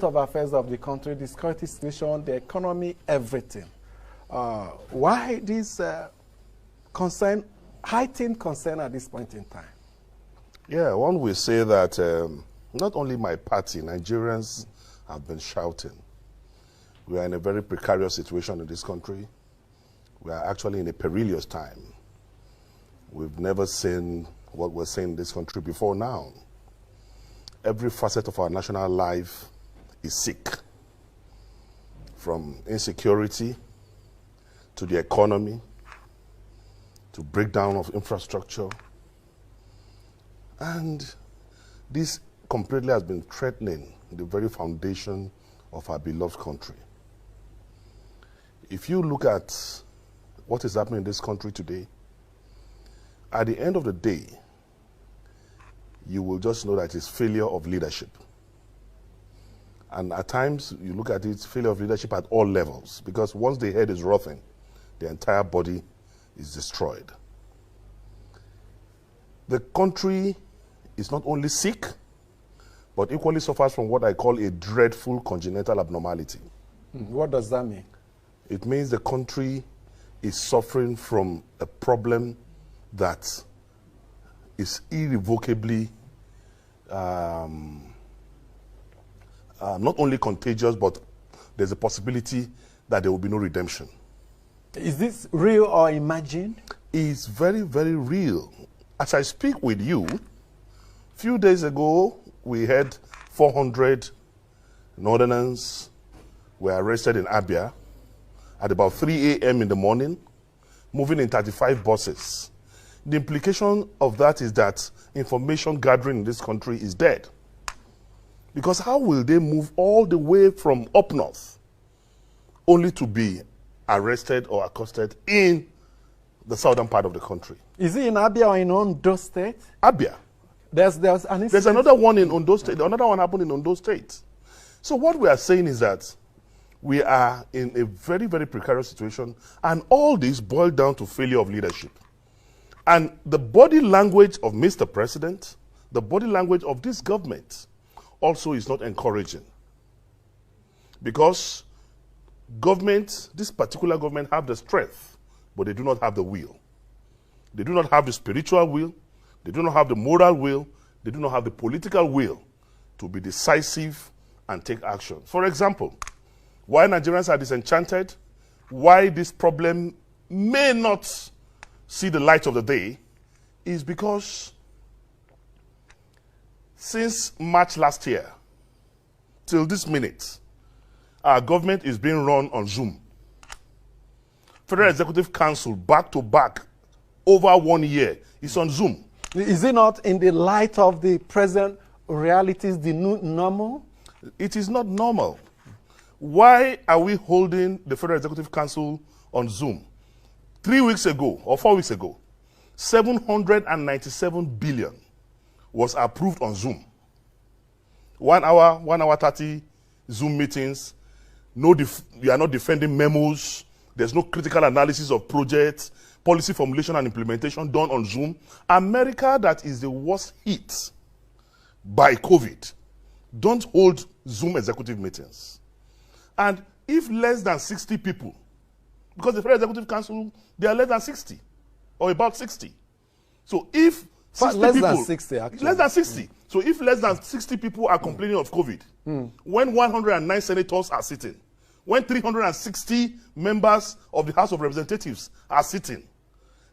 of affairs of the country, the security situation, the economy, everything. Why this heightened concern at this point in time? Yeah, one will say that not only my party, Nigerians have been shouting. We are in a very precarious situation in this country. We are actually in a perilous time. We've never seen what we're seeing in this country before now. Every facet of our national life is sick. From insecurity to the economy, to breakdown of infrastructure. And this completely has been threatening the very foundation of our beloved country. If you look at what is happening in this country today, at the end of the day, you will just know that it's failure of leadership. And at times, you look at it, failure of leadership at all levels, because once the head is rotting, the entire body is destroyed. The country is not only sick, but equally suffers from what I call a dreadful congenital abnormality. What does that mean? It means the country is suffering from a problem that is irrevocably not only contagious, but there's a possibility that there will be no redemption. Is this real or imagined? It's very, very real. As I speak with you, a few days ago, we had 400 Northerners were arrested in Abia at about 3 a.m. in the morning, moving in 35 buses. The implication of that is that information gathering in this country is dead. Because how will they move all the way from up north only to be arrested or accosted in the southern part of the country? Is it in Abia or in Ondo State? Abia. There's an incident. There's another one in Ondo State. Another one happened in Ondo State. So what we are saying is that we are in a very, very precarious situation, and all this boiled down to failure of leadership. And the body language of Mr. President, the body language of this government also is not encouraging. Because government, this particular government, have the strength, but they do not have the will. They do not have the spiritual will, they do not have the moral will, they do not have the political will to be decisive and take action. For example, why Nigerians are disenchanted, why this problem may not see the light of the day, is because since March last year till this minute, our government is being run on Zoom. Federal Executive Council, back to back, over 1 year, is on Zoom. Is it not in the light of the present realities, the new normal? It is not normal. Why are we holding the Federal Executive Council on Zoom? 3 weeks ago, or 4 weeks ago, 797 billion was approved on Zoom. 1 hour 30 Zoom meetings. We are not defending memos. There's no critical analysis of projects, policy formulation and implementation done on Zoom. America, that is the worst hit by COVID, don't hold Zoom executive meetings. And if less than 60 people, because the Federal Executive Council, they are less than 60, or about 60. So if 60 less people, than 60, actually. Less than 60. So if less than 60 people are complaining of COVID, when 109 senators are sitting, when 360 members of the House of Representatives are sitting,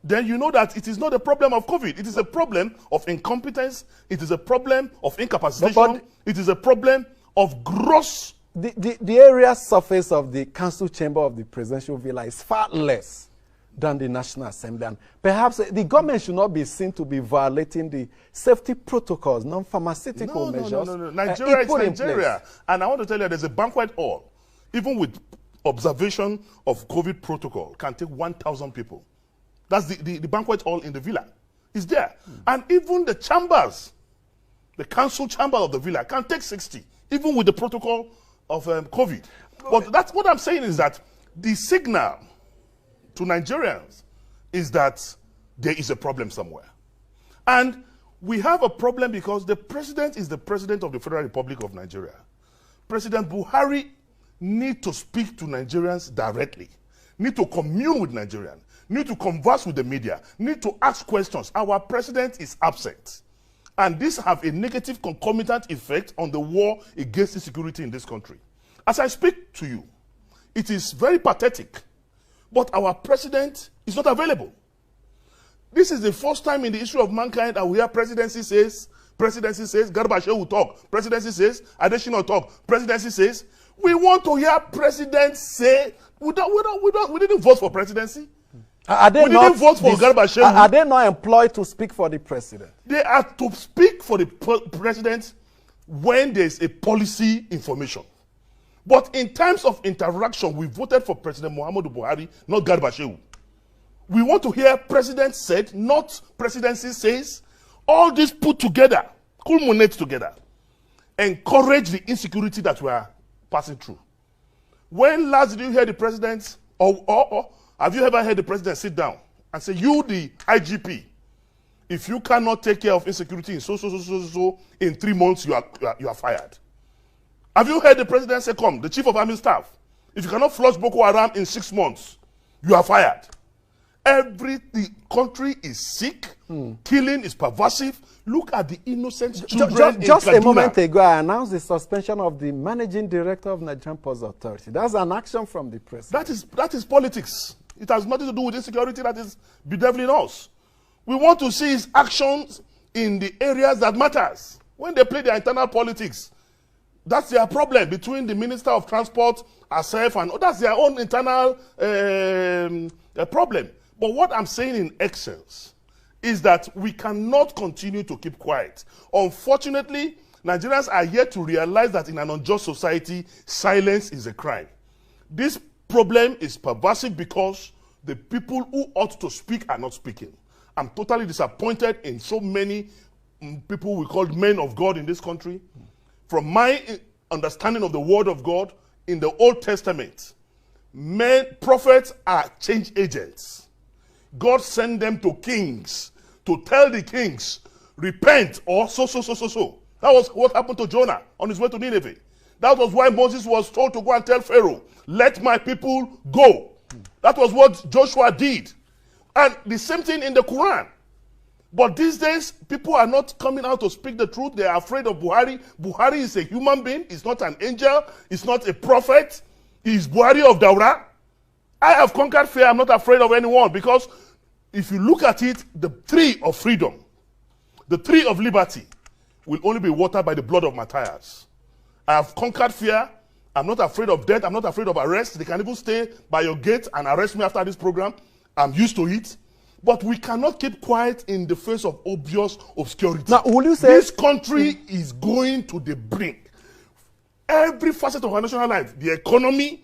then you know that it is not a problem of COVID. It is a problem of incompetence. It is a problem of incapacitation. It is a problem of gross. The area surface of the council chamber of the presidential villa is far less than the National Assembly. And perhaps the government should not be seen to be violating the safety protocols, non-pharmaceutical measures. No. Nigeria is Nigeria. And I want to tell you, there's a banquet hall, even with observation of COVID protocol, can take 1,000 people. That's the banquet hall in the villa. It's there. And even the chambers, the council chamber of the villa, can take 60, even with the protocol of COVID. But that's what I'm saying is that the signal to Nigerians is that there is a problem somewhere. And we have a problem because the president is the president of the Federal Republic of Nigeria. President Buhari need to speak to Nigerians directly, need to commune with Nigerians, need to converse with the media, need to ask questions. Our president is absent. And this have a negative concomitant effect on the war against insecurity in this country. As I speak to you, it is very pathetic, but our president is not available. This is the first time in the history of mankind that we hear presidency says, Garba Shehu will talk, presidency says, Adesina will talk, presidency says. We want to hear presidents say, we didn't vote for presidency. Are they didn't vote for Garba Shehu. Are they not employed to speak for the president? They are to speak for the president when there is a policy information. But in terms of interaction, we voted for President Muhammadu Buhari, not Garba Shehu. We want to hear president said, not presidency says. All this put together, culminate together, encourage the insecurity that we are passing through. When last did you hear the president, or have you ever heard the president sit down and say, you, the IGP, if you cannot take care of insecurity in so, in 3 months, you are fired? Have you heard the president say, come, the chief of army staff, if you cannot flush Boko Haram in 6 months, you are fired? The country is sick, killing is pervasive. Look at the innocent children Just in a Kaduna. moment ago, I announced the suspension of the managing director of Nigerian Ports Authority. That's an action from the president. That is politics. It has nothing to do with insecurity that is bedeviling us. We want to see his actions in the areas that matters. When they play their internal politics, that's their problem between the Minister of Transport, herself, and that's their own internal problem. But what I'm saying in essence is that we cannot continue to keep quiet. Unfortunately, Nigerians are yet to realize that in an unjust society, silence is a crime. This problem is pervasive because the people who ought to speak are not speaking. I'm totally disappointed in so many people we call men of God in this country. From my understanding of the word of God, in the Old Testament, prophets are change agents. God sent them to kings to tell the kings, repent, or so. That was what happened to Jonah on his way to Nineveh. That was why Moses was told to go and tell Pharaoh, let my people go. That was what Joshua did. And the same thing in the Quran. But these days, people are not coming out to speak the truth. They are afraid of Buhari. Buhari is a human being. He's not an angel. He's not a prophet. He's Buhari of Daura. I have conquered fear. I'm not afraid of anyone, because if you look at it, the tree of freedom, the tree of liberty, will only be watered by the blood of martyrs. I have conquered fear. I'm not afraid of death. I'm not afraid of arrest. They can even stay by your gate and arrest me after this program. I'm used to it. But we cannot keep quiet in the face of obvious obscurity. Now, will you say this country is going to the brink? Every facet of our national life, the economy,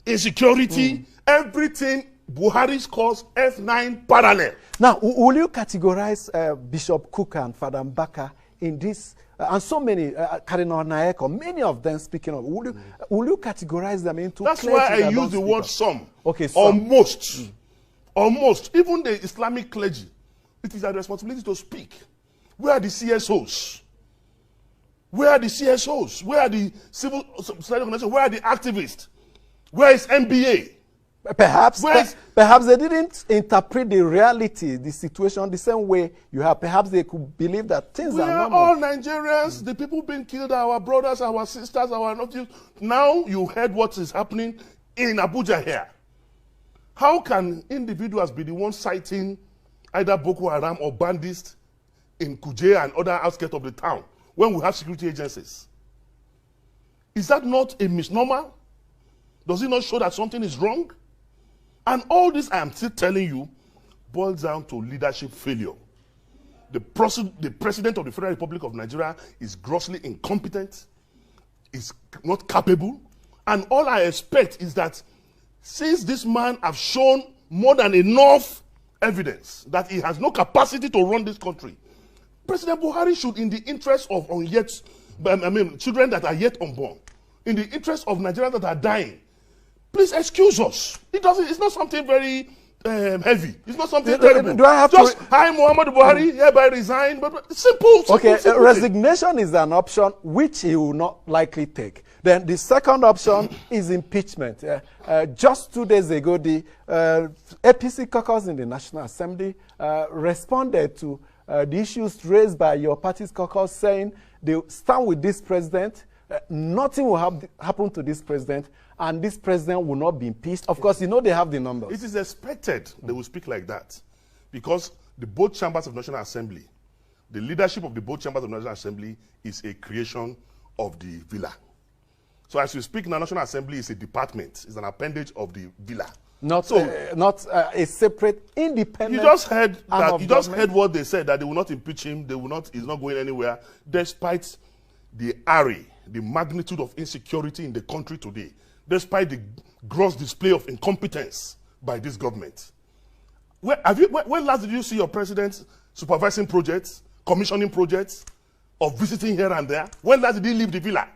insecurity, everything, Buhari's cause F9 parallel. Now, will you categorize Bishop Cook and Father Mbaka in this, and so many, Cardinal Naeko, many of them speaking of, will you categorize them into That's why I use the word some. Okay, some. Almost. Almost. Even the Islamic clergy, it is their responsibility to speak. Where are the CSOs? Where are the CSOs? Where are the civil society organizations? Where are the activists? Where is NBA? Perhaps they didn't interpret the reality, the situation, the same way you have. Perhaps they could believe that things We are are normal. all Nigerians. The people being killed are our brothers, our sisters, our nephews. Now you heard what is happening in Abuja here. How can individuals be the ones citing either Boko Haram or bandits in Kuje and other outskirts of the town when we have security agencies? Is that not a misnomer? Does it not show that something is wrong? And all this I am still telling you boils down to leadership failure. The president of the Federal Republic of Nigeria is grossly incompetent, is not capable, and all I expect is that since this man has shown more than enough evidence that he has no capacity to run this country, President Buhari should, in the interest of children that are yet unborn, in the interest of Nigerians that are dying, please excuse us. It's not something very heavy. It's not something terrible. Do I have just hi Muhammad Buhari, hereby resign, but simple. Okay, resignation is an option which he will not likely take. Then the second option is impeachment. Just 2 days ago, the APC caucus in the National Assembly responded to the issues raised by your party's caucus, saying they stand with this president. Nothing will happen to this president, and this president will not be impeached. Of course, you know they have the numbers. It is expected they will speak like that, because the both chambers of National Assembly, the leadership of the both chambers of National Assembly is a creation of the villa. So as you speak now, National Assembly is a department, it's an appendage of the villa. Not a separate, independent. You just heard that. You just heard what they said, that they will not impeach him. They will not. He's not going anywhere, despite the array, the magnitude of insecurity in the country today, despite the gross display of incompetence by this government. When last did you see your president supervising projects, commissioning projects, or visiting here and there? When last did he leave the villa?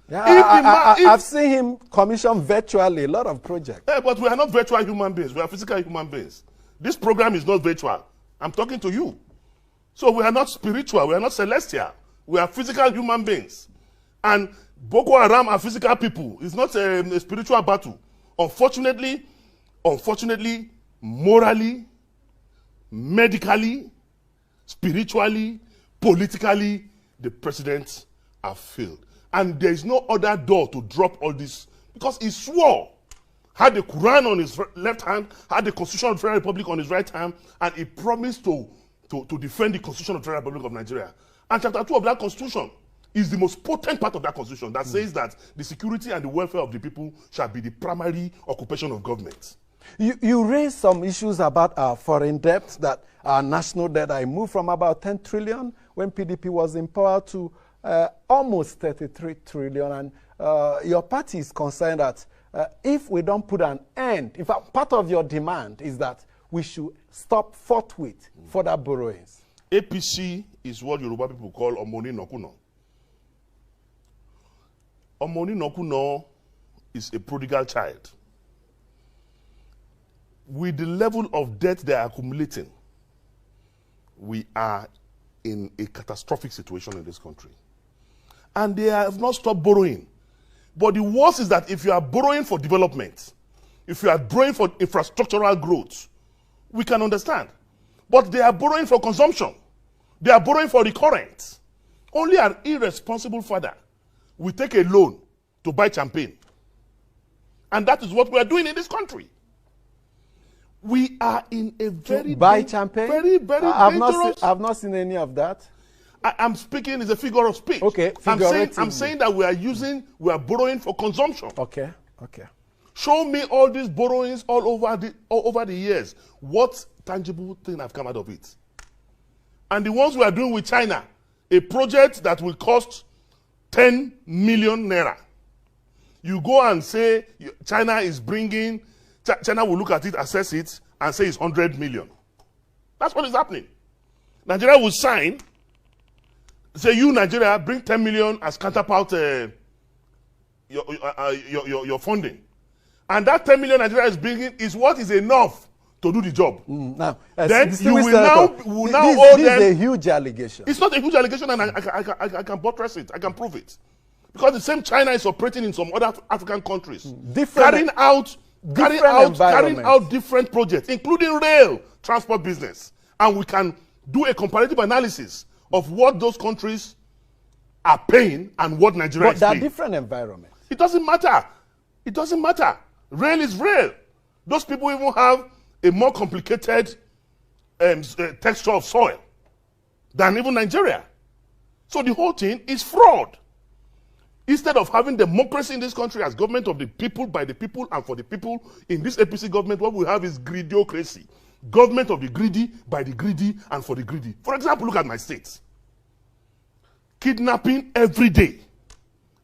Yeah, I've seen him commission virtually a lot of projects. But we are not virtual human beings. We are physical human beings. This program is not virtual. I'm talking to you. So we are not spiritual. We are not celestial. We are physical human beings. And Boko Haram are physical people. It's not a spiritual battle. Unfortunately, morally, medically, spiritually, politically, the presidents have failed. And there is no other door to drop all this, because he swore, had the Quran on his left hand, had the Constitution of the Federal Republic on his right hand, and he promised to defend the Constitution of the Federal Republic of Nigeria. And chapter 2 of that Constitution is the most potent part of that Constitution that says that the security and the welfare of the people shall be the primary occupation of government. You raised some issues about our foreign debt, that our national debt, I moved from about 10 trillion when PDP was in power to almost 33 trillion. And your party is concerned that if we don't put an end, in fact, part of your demand is that we should stop forthwith further borrowings. APC is what Yoruba people call Omoni Nokuno. Omoni Nokuno is a prodigal child. With the level of debt they are accumulating, we are in a catastrophic situation in this country. And they have not stopped borrowing. But the worst is that if you are borrowing for development, if you are borrowing for infrastructural growth, we can understand. But they are borrowing for consumption. They are borrowing for recurrent. Only an irresponsible father will take a loan to buy champagne. And that is what we are doing in this country. We are in a very champagne? Very dangerous. I've not seen any of that. I'm speaking is a figure of speech. Okay, I'm saying that we are borrowing for consumption. Okay. Show me all these borrowings all over the years. What tangible thing have come out of it? And the ones we are doing with China, a project that will cost 10 million naira. You go and say China is bringing, China will look at it, assess it, and say it's 100 million. That's what is happening. Nigeria will sign, say you, Nigeria, bring 10 million as counterpart your funding. And that 10 million Nigeria is bringing is what is enough to do the job. Now, then you will now owe them. This is a huge allegation. It's not a huge allegation, and I can buttress it. I can prove it. Because the same China is operating in some other African countries. Carrying out different projects, including rail transport business. And we can do a comparative analysis of what those countries are paying and what Nigeria is paying. But they're different environments. It doesn't matter. It doesn't matter. Rail is rail. Those people even have a more complicated texture of soil than even Nigeria. So the whole thing is fraud. Instead of having democracy in this country as government of the people, by the people, and for the people, in this APC government, what we have is greediocracy. Government of the greedy, by the greedy, and for the greedy. For example, look at my states. Kidnapping every day.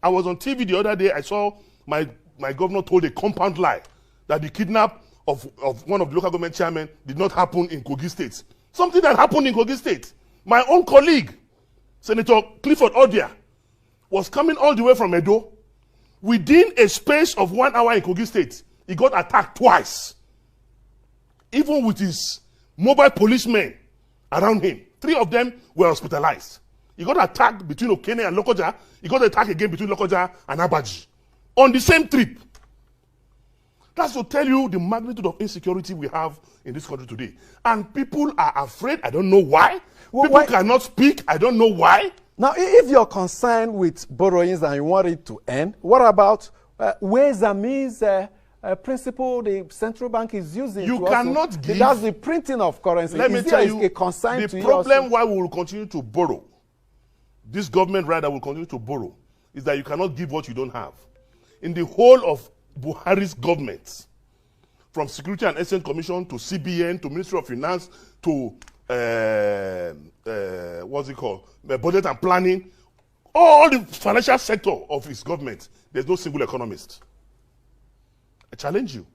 I was on TV the other day, I saw my governor told a compound lie that the kidnap of one of the local government chairmen did not happen in Kogi State. Something that happened in Kogi State. My own colleague, Senator Clifford Odia, was coming all the way from Edo. Within a space of 1 hour in Kogi State, he got attacked twice. even with his mobile policemen around him. 3 of them were hospitalized. He got attacked between Okene and Lokoja. He got attacked again between Lokoja and Abaji on the same trip. That's to tell you the magnitude of insecurity we have in this country today. And people are afraid. I don't know why. People cannot speak. I don't know why. Now, if you're concerned with borrowings and you want it to end, what about ways and means principle the central bank is using? You cannot give. That's the printing of currency. Let me tell you, a concern the to problem why we will continue to borrow, this government rather will continue to borrow, is that you cannot give what you don't have. In the whole of Buhari's government, from Security and Exchange Commission to CBN to Ministry of Finance to what's it called, budget and planning, all the financial sector of his government, there's no single economist. I challenge you.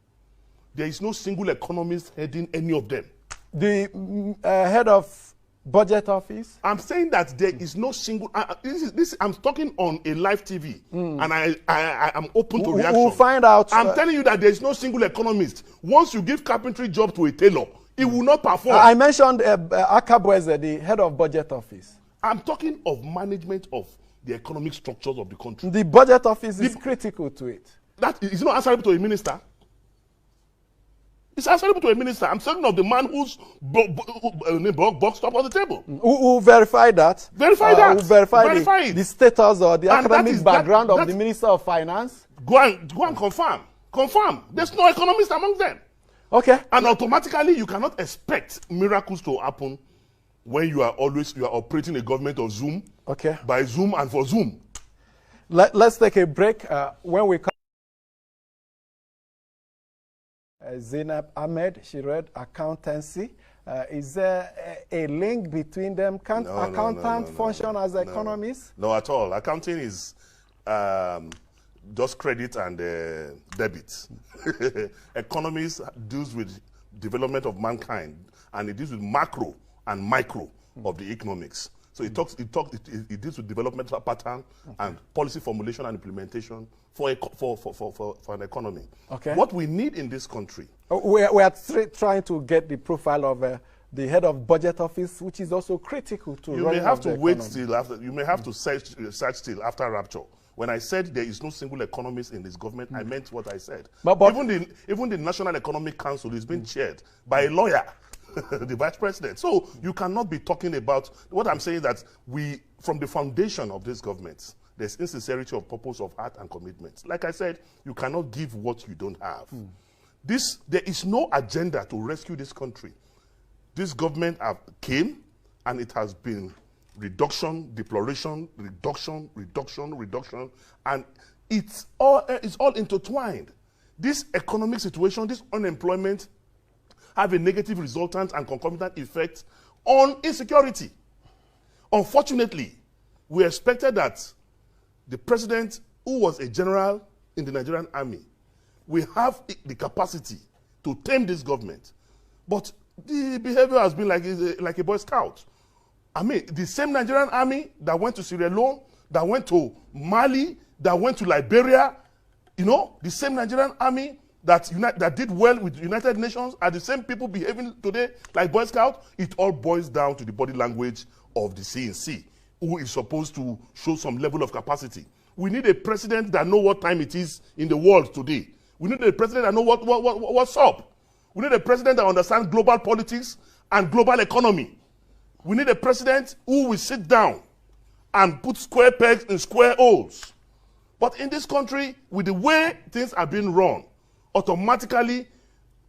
There is no single economist heading any of them. The head of budget office? I'm saying that there is no single. I'm talking on a live TV, and I am open to reaction. We'll find out. I'm telling you that there is no single economist. Once you give carpentry job to a tailor, he will not perform. I mentioned Akabweze, the head of budget office. I'm talking of management of the economic structures of the country. The budget office is critical to it. That is not answerable to a minister. It's answerable to a minister. I'm talking of the man whose box top on the table. Who verified that? Verify that. Who verified the status or the academic background of the Minister of Finance? Go and confirm. Confirm. There's no economist among them. Okay. And automatically, you cannot expect miracles to happen when you are operating a government of Zoom. Okay. By Zoom and for Zoom. Let's take a break. When we come, Zainab Ahmed, she read accountancy. Is there a link between them? Can't accountant function as economists? No, at all. Accounting is just credit and debit. Economists deals with development of mankind, and it deals with macro and micro of the economics. So it deals with developmental pattern and policy formulation and implementation for an economy. Okay. What we need in this country. We are trying to get the profile of the head of budget office, which is also critical to. You may have to wait till after. You may have to search till after rapture. When I said there is no single economist in this government, I meant what I said. But even the National Economic Council is being chaired by a lawyer. The vice president. So you cannot be talking about, what I'm saying is that from the foundation of this government, there's insincerity of purpose, of heart and commitment. Like I said, you cannot give what you don't have. There is no agenda to rescue this country. This government came and it has been reduction, deploration, reduction, and it's all intertwined. This economic situation, this unemployment, have a negative resultant and concomitant effect on insecurity. Unfortunately, we expected that the president, who was a general in the Nigerian army, will have the capacity to tame this government. But the behavior has been like a Boy Scout. I mean, the same Nigerian army that went to Sierra Leone, that went to Mali, that went to Liberia, you know, the same Nigerian army that did well with the United Nations are the same people behaving today like Boy Scouts. It all boils down to the body language of the CNC, who is supposed to show some level of capacity. We need a president that knows what time it is in the world today. We need a president that knows what's up. We need a president that understands global politics and global economy. We need a president who will sit down and put square pegs in square holes. But in this country, with the way things are being run, automatically,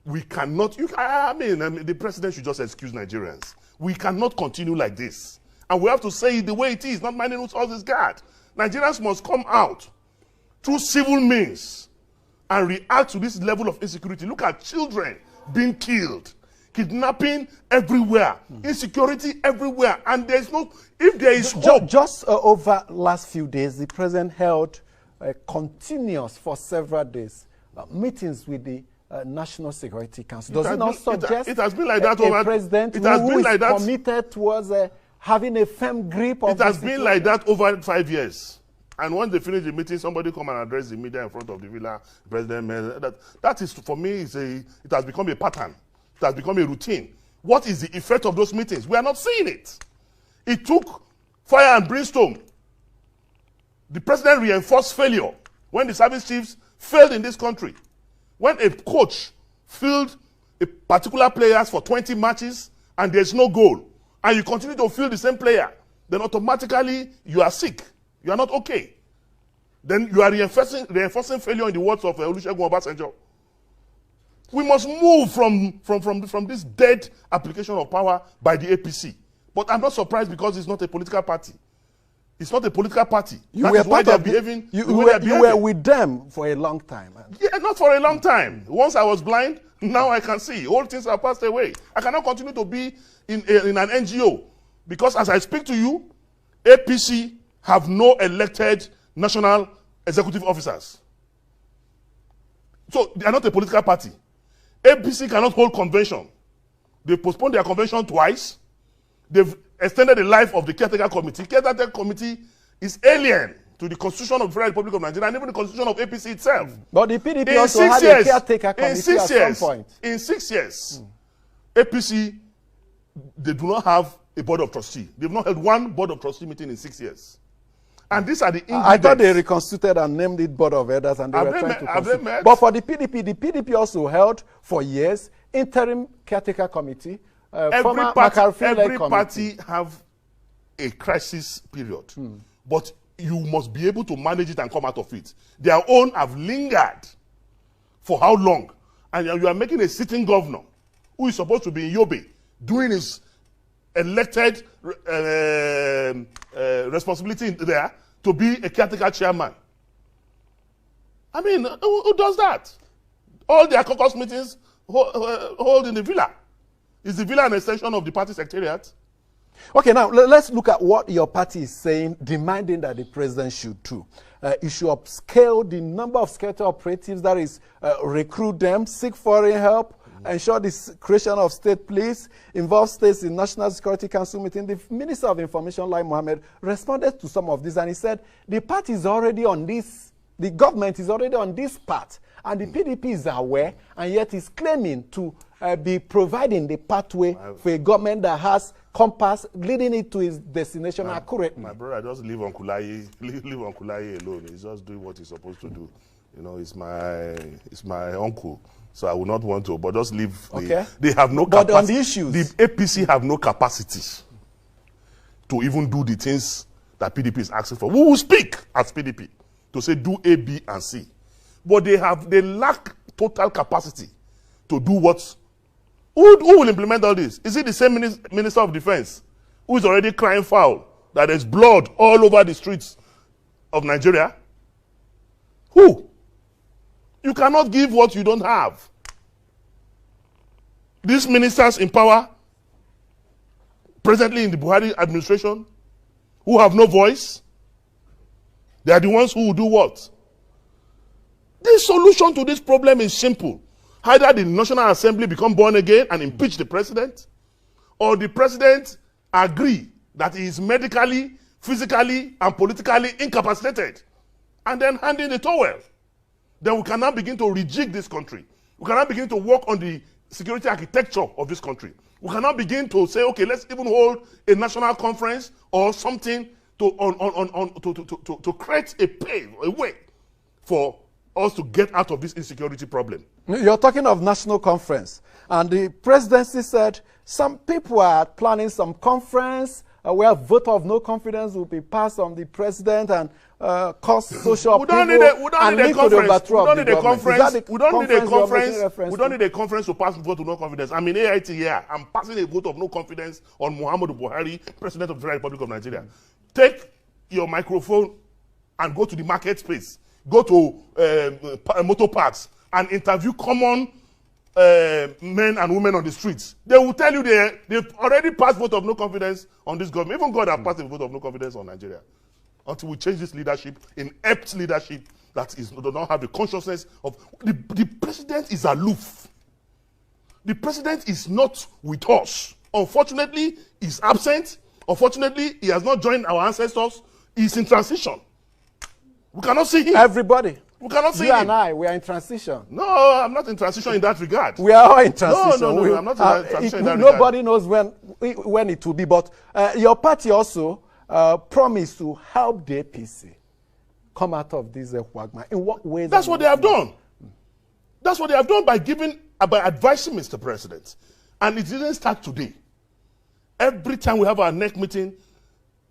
we cannot, the president should just excuse Nigerians. We cannot continue like this. And we have to say it the way it is, not minding who's all this guard. Nigerians must come out through civil means and react to this level of insecurity. Look at children being killed, kidnapping everywhere, insecurity everywhere. And there's no, if there is hope. Just over last few days, the president held continuous for several days meetings with the National Security Council. Does it not suggest it has been like that over, a president who is committed towards having a firm grip of it has been like that over 5 years. And once they finish the meeting, somebody come and address the media in front of the villa, president. That is, for me, it has become a pattern. has become a routine. What is the effect of those meetings? We are not seeing it. It took fire and brimstone. The president reinforced failure when the service chiefs failed in this country. When a coach fielded a particular players for 20 matches and there's no goal, and you continue to field the same player, then automatically you are sick. You are not okay. Then you are reinforcing failure in the words of Olusegun Obasanjo. We must move from this dead application of power by the APC. But I'm not surprised because it's not a political party. It's not a political party. You were part of behaving. You were with them for a long time. Yeah, not for a long time. Once I was blind, now I can see. All things have passed away. I cannot continue to be in an NGO because as I speak to you, APC have no elected national executive officers. So they are not a political party. APC cannot hold convention. They postponed their convention twice. They've extended the life of the caretaker committee. Caretaker committee is alien to the Constitution of the Federal Republic of Nigeria and even the Constitution of APC itself. But the PDP also had a caretaker committee at some point. In 6 years, APC, they do not have a board of trustee. They've not held one board of trustee meeting in 6 years. And these are the ingredients. I thought they reconstituted and named it board of elders and they were trying to constitute. But for the PDP also held for years interim caretaker committee. Every party have a crisis period, but you must be able to manage it and come out of it. Their own have lingered for how long? And you are making a sitting governor who is supposed to be in Yobe doing his elected responsibility there to be a caretaker chairman. I mean, who does that? All their caucus meetings hold in the villa. Is the villa an extension of the party secretariat? Okay, now let's look at what your party is saying, demanding that the president should do. He should upscale the number of security operatives, that is, recruit them, seek foreign help, ensure the creation of state police, involve states in National Security Council meeting. The Minister of Information, Lai Mohammed, responded to some of this and he said, the party is already on this, the government is already on this path, and the PDP is aware, and yet is claiming to be providing the pathway for a government that has compass leading it to its destination accurately. My brother, just leave Uncle Lai alone. He's just doing what he's supposed to do. You know, it's my uncle, so I would not want to. But just leave. Okay. They have no capacity. But on the issues, the APC have no capacity to even do the things that PDP is asking for. We will speak as PDP to say do A, B, and C, but they lack total capacity to do what. Who will implement all this? Is it the same Minister of Defense who is already crying foul that there's blood all over the streets of Nigeria? Who? You cannot give what you don't have. These ministers in power, presently in the Buhari administration, who have no voice, they are the ones who will do what? The solution to this problem is simple. Either the National Assembly become born again and impeach the president, or the president agree that he is medically, physically, and politically incapacitated, and then hand in the towel. Then we can now begin to rejig this country. We can now begin to work on the security architecture of this country. We can now begin to say, okay, let's even hold a national conference or something to create a way for us to get out of this insecurity problem. You're talking of national conference, and the presidency said some people are planning some conference where vote of no confidence will be passed on the president and cause social upheaval and link to the overthrow of the government. We don't need a conference to pass vote of no confidence. I'm in AIT here. I'm passing a vote of no confidence on Muhammadu Buhari, President of the Federal Republic of Nigeria. Take your microphone and go to the market space. Go to motor parks and interview common men and women on the streets. They will tell you they've already passed vote of no confidence on this government. Even God has passed a vote of no confidence on Nigeria. Until we change this leadership, inept leadership that does not have the consciousness of... The president is aloof. The president is not with us. Unfortunately, he's absent. Unfortunately, he has not joined our ancestors. He's in transition. We cannot see him. Everybody. We cannot see You him. and I, we are in transition. No, I'm not in transition in that regard. We are all in transition. No, I'm not in transition in that Nobody knows when it will be. But your party also promised to help the APC come out of this quagmire. In what ways? That's what they have done. That's what they have done by advising Mr. President. And it didn't start today. Every time we have our next meeting,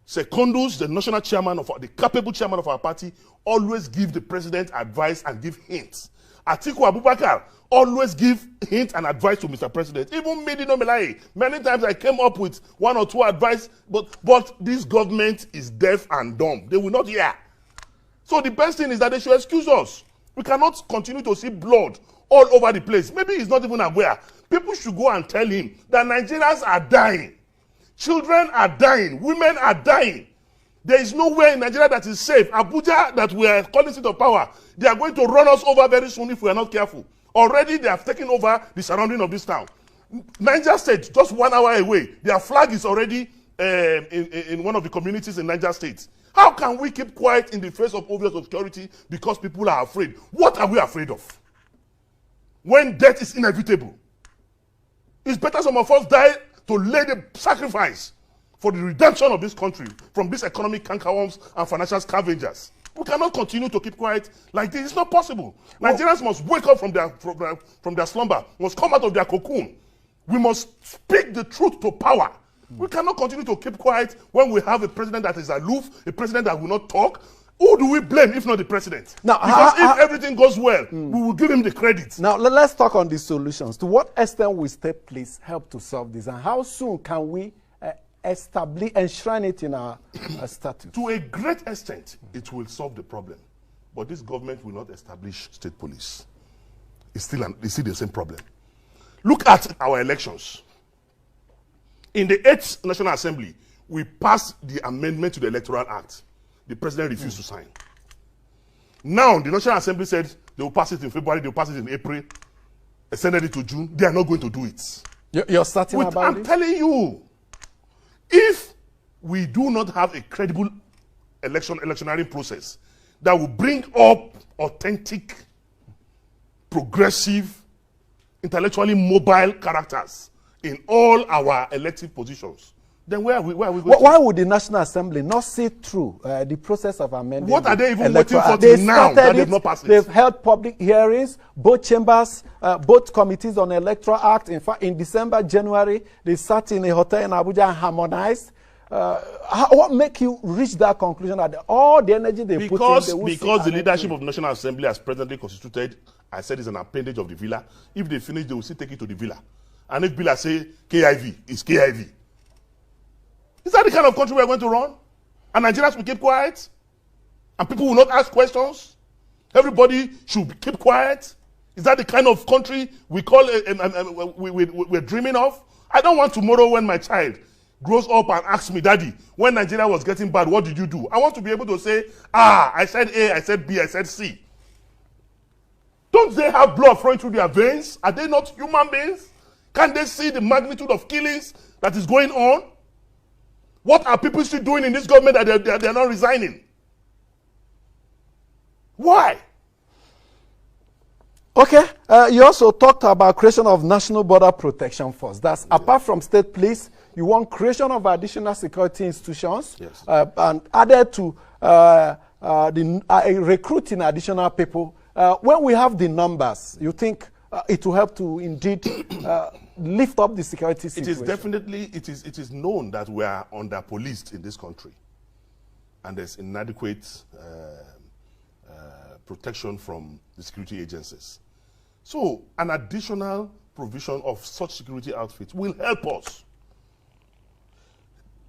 Secondus, the national chairman the capable chairman of our party, always give the president advice and give hints. Atiku Abubakar always give hints and advice to Mr. President. Even me, Dino melaye, many times I came up with one or two advice, but this government is deaf and dumb. They will not hear. So the best thing is that they should excuse us. We cannot continue to see blood all over the place. Maybe he's not even aware. People should go and tell him that Nigerians are dying. Children are dying. Women are dying. There is nowhere in Nigeria that is safe. Abuja, that we are calling seat of power, they are going to run us over very soon if we are not careful. Already they have taken over the surrounding of this town. Niger State, just 1 hour away, their flag is already in one of the communities in Niger State. How can we keep quiet in the face of obvious obscurity because people are afraid? What are we afraid of? When death is inevitable, it's better some of us die to lay the sacrifice for the redemption of this country from these economic cankerworms and financial scavengers. We cannot continue to keep quiet like this. It's not possible. Nigerians must wake up from their slumber, must come out of their cocoon. We must speak the truth to power. We cannot continue to keep quiet when we have a president that is aloof, a president that will not talk. Who do we blame if not the president? Now, because if everything goes well, we will give him the credit. Now, let's talk on the solutions. To what extent will state police help to solve this? And how soon can we enshrine it in our statute? To a great extent, it will solve the problem. But this government will not establish state police. It's still the same problem. Look at our elections. In the 8th National Assembly, we passed the amendment to the Electoral Act. The president refused to sign. Now, the National Assembly said they will pass it in February, they will pass it in April, extended it to June. They are not going to do it. You're certain about it? I'm telling you, if we do not have a credible electioneering process that will bring up authentic, progressive, intellectually mobile characters in all our elective positions, then where are we going to? Why would the National Assembly not see through the process of amending? What are they even waiting for till now that they've not passed it? They've held public hearings, both chambers, both committees on the Electoral Act. In fact, in December, January, they sat in a hotel in Abuja and harmonized. What makes you reach that conclusion that all the energy they put in... Because the leadership of the National Assembly as presently constituted, I said, is an appendage of the villa. If they finish, they will still take it to the villa. And if Villa say KIV, it's KIV. Is that the kind of country we're going to run? And Nigerians will keep quiet? And people will not ask questions? Everybody should keep quiet? Is that the kind of country we call we're dreaming of? I don't want tomorrow when my child grows up and asks me, Daddy, when Nigeria was getting bad, what did you do? I want to be able to say, I said A, I said B, I said C. Don't they have blood flowing through their veins? Are they not human beings? Can't they see the magnitude of killings that is going on? What are people still doing in this government that they're not resigning? Why? Okay, you also talked about creation of National Border Protection Force. That's apart from state police, you want creation of additional security institutions, and added to recruiting additional people. When we have the numbers, you think it will help to indeed lift up the security situation? It is known that we are under-policed in this country, and there's inadequate protection from the security agencies. So an additional provision of such security outfits will help us.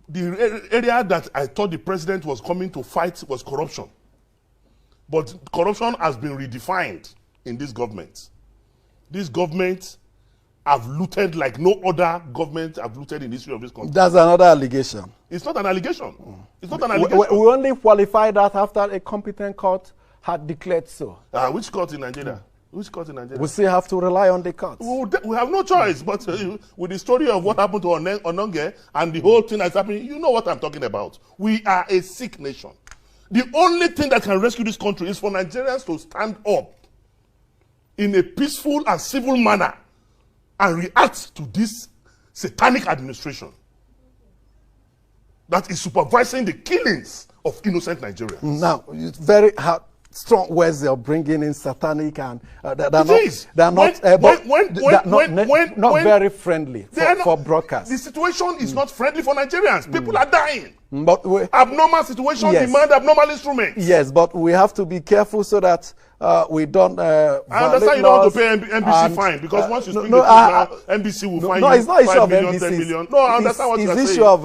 The area that I thought the president was coming to fight was corruption. But corruption has been redefined in this government. This government have looted like no other government have looted in the history of this country. That's another allegation. It's not an allegation. It's not an allegation. We only qualify that after a competent court had declared so. Which court in Nigeria? Which court in Nigeria? We still have to rely on the courts. We have no choice. But with the story of what happened to Ononge and the whole thing that's happening, you know what I'm talking about. We are a sick nation. The only thing that can rescue this country is for Nigerians to stand up in a peaceful and civil manner and react to this satanic administration that is supervising the killings of innocent Nigerians. Now, it's very strong words they're bringing in, satanic, and they're not very friendly for broadcast. The situation is not friendly for Nigerians. People are dying. But abnormal situation demand abnormal instruments. Yes, but we have to be careful so that we don't. I understand you don't want to pay NBC fine because once you speak the truth now, NBC will fine you. It's not issue of 10 million. No, I understand what you're saying. It's issue of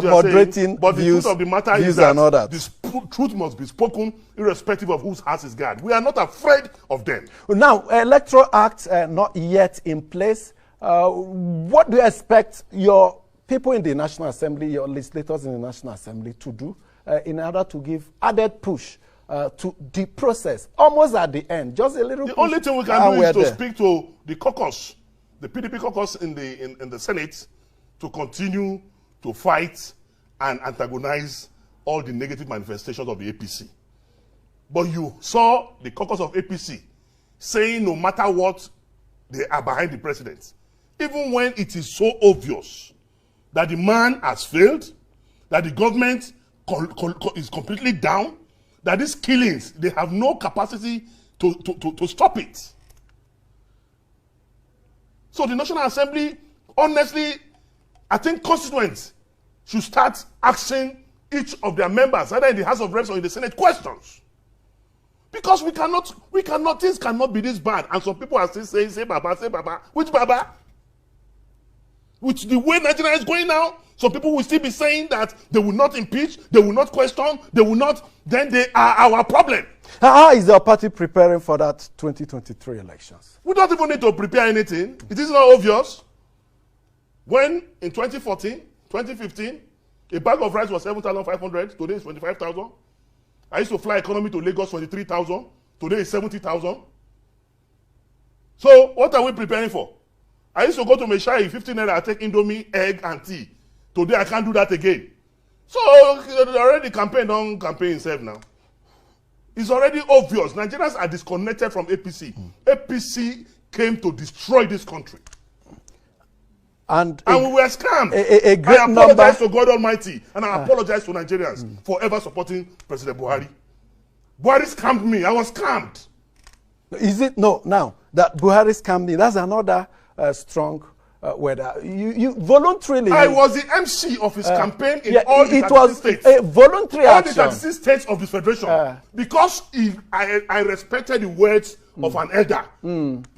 moderating but the truth of the matter is that this truth must be spoken irrespective of whose house is guard. We are not afraid of them. Now, Electoral Act not yet in place. What do you expect your people in the National Assembly, your legislators in the National Assembly to do in order to give added push to the process, almost at the end, just a little. The only thing we can do is to speak to the caucus, the PDP caucus in the Senate, to continue to fight and antagonize all the negative manifestations of the APC. But you saw the caucus of APC saying no matter what, they are behind the president, even when it is so obvious that the man has failed, that the government is completely down, that these killings, they have no capacity to stop it. So the National Assembly, honestly, I think constituents should start asking each of their members, either in the House of Reps or in the Senate, questions. Because things cannot be this bad. And some people are still saying, say Baba. Which Baba? With the way Nigeria is going now, some people will still be saying that they will not impeach, they will not question, they will not, then they are our problem. How is your party preparing for that 2023 elections? We don't even need to prepare anything. It is not obvious. When in 2014, 2015, a bag of rice was 7,500, today it's 25,000. I used to fly economy to Lagos, 23,000, today it's 70,000. So what are we preparing for? I used to go to Meshai, 15 naira, I take Indomie, egg, and tea. Today, I can't do that again. So, already campaign itself now. It's already obvious. Nigerians are disconnected from APC. APC came to destroy this country. And we were scammed. I apologize to God Almighty, and I apologize to Nigerians for ever supporting President Buhari. Buhari scammed me. I was scammed. Is it? No, now, that Buhari scammed me, that's another strong whether you voluntarily. I was the MC of his campaign in all the 36 states. A voluntary action. All the 36 states of this federation. Because I respected the words of an elder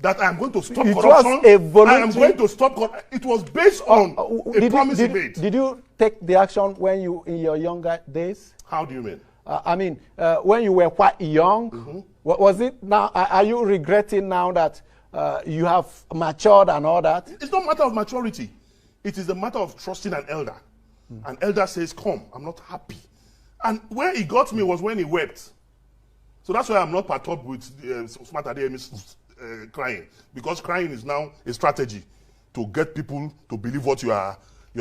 that I am going to stop corruption. Was a voluntary. I am going to stop corruption. It was based on a promise he made. Did you take the action when you in your younger days? How do you mean? I mean, when you were quite young. What was it now? Are you regretting now that you have matured and all that? It's not a matter of maturity. It is a matter of trusting an elder. An elder says, come, I'm not happy. And where he got me was when he wept. So that's why I'm not perturbed with smart Adeyemi's crying. Because crying is now a strategy to get people to believe what you are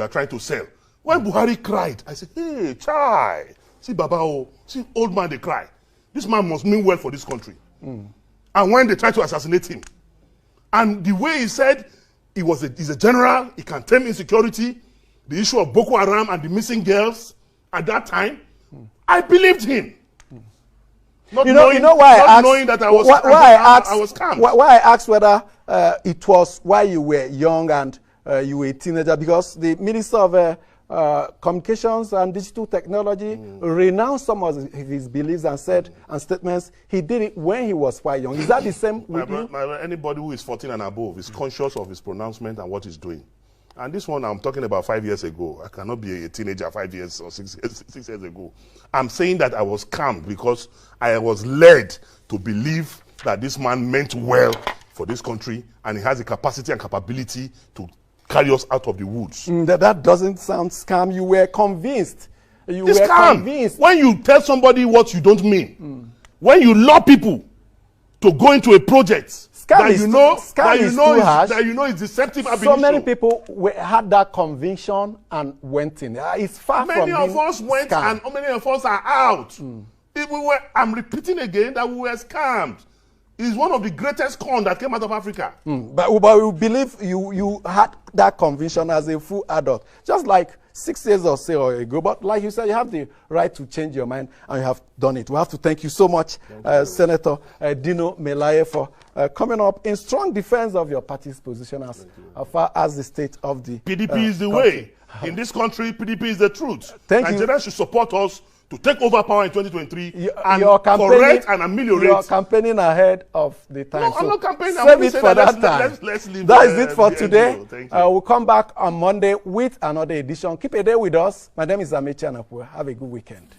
trying to sell. When Buhari cried, I said, hey, chai, see Baba, see old man, they cry. This man must mean well for this country. And when they tried to assassinate him, and the way he said he's a general, he can tame insecurity, the issue of Boko Haram and the missing girls at that time, I believed him. Not knowing that I was scammed. Why I asked whether it was while you were young and you were a teenager, because the Minister of Communications and Digital Technology renounced some of his beliefs and said and statements he did it when he was quite young. Is that the same with you? Anybody who is 14 and above is conscious of his pronouncement and what he's doing. And this one I'm talking about 5 years ago. I cannot be a teenager 5 years or 6 years ago. I'm saying that I was scammed because I was led to believe that this man meant well for this country and he has the capacity and capability to carry us out of the woods. That doesn't sound scam. You were convinced. It's scam. When you tell somebody what you don't mean, when you lure people to go into a project that you know scam is deceptive so ammunition. many people had that conviction and went in. It's far from being Many of us went scammed. and many of us are out. If we were, I'm repeating again that we were scammed. It's one of the greatest con that came out of Africa. But we believe you had that conviction as a full adult, just like 6 years or so ago. But like you said, you have the right to change your mind, and you have done it. We have to thank you so much, Senator Dino Melaye, for coming up in strong defense of your party's position as far as the state of the PDP is the way. In this country, PDP is the truth. Thank you. Nigerians should support us to take over power in 2023 and you're correct and ameliorate. You're campaigning ahead of the time. No, I'm not campaigning. Save it for that time. Let's leave that is it for today. Thank you. We'll come back on Monday with another edition. Keep a day with us. My name is Amechi Anapua. Have a good weekend.